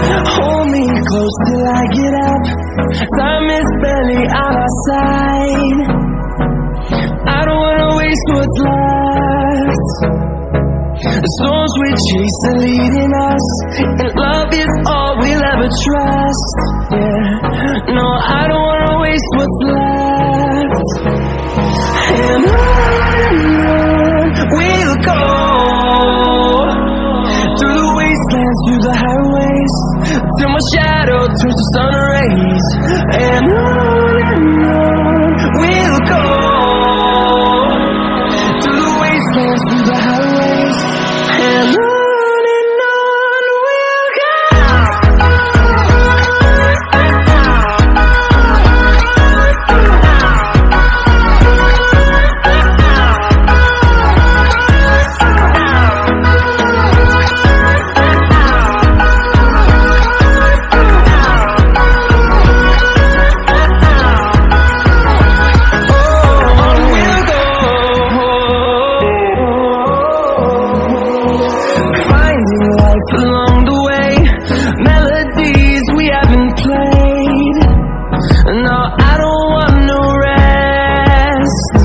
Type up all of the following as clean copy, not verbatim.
Hold me close till I get up. Time is barely on our side. I don't wanna waste what's left. The storms we chase are leading us, and love is all we'll ever trust. Yeah, no, I don't wanna waste what's left. And on we'll go, through the wastelands, through the highways, till my shadow turns to sun rays. And on we'll go, through the wastelands, through the highways, and on we'll go. Along the way, melodies we haven't played. No, I don't want no rest.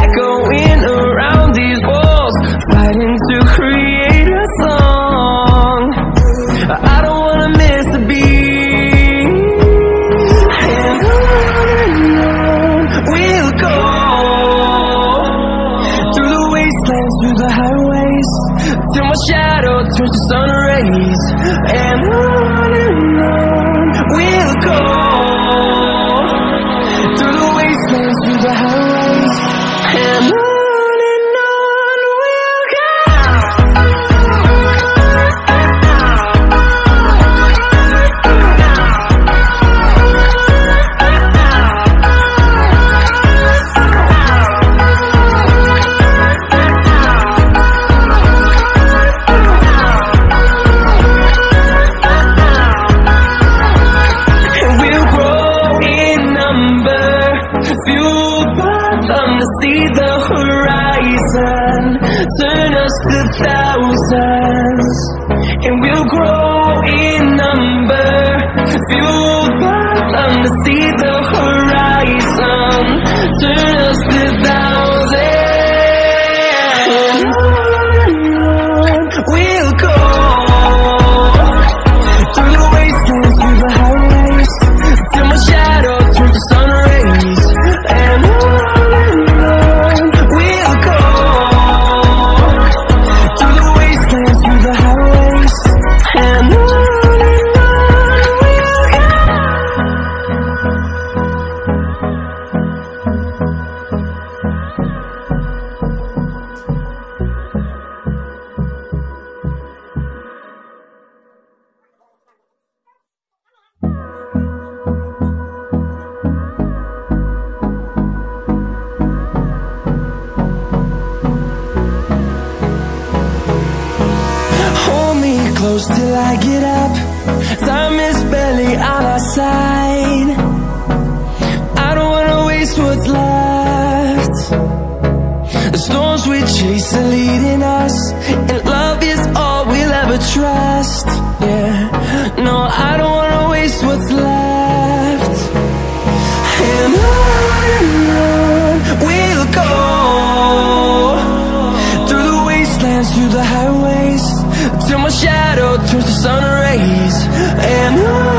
Echoing around these walls, fighting to create a song. I don't wanna miss a beat. And on we'll go, through the wastelands, through the highways, till my shadow turns to sun rays. And on we'll go, through the wastelands, through the highways, and on we'll go. See the horizon, turn us to thousands, and we'll grow in number, fueled by them to see the horizon, turn us to thousands. And we'll go, through the wastelands, through the highways, till my shadow turns to sun rays. And close till I get up. Time is barely on our side. I don't wanna waste what's left. The storms we chase are leading us, and love is all we'll ever trust. Yeah, no, I don't wanna waste what's left. And on we'll go, through the wastelands, through the highways, till my shadow turns to sun rays. And on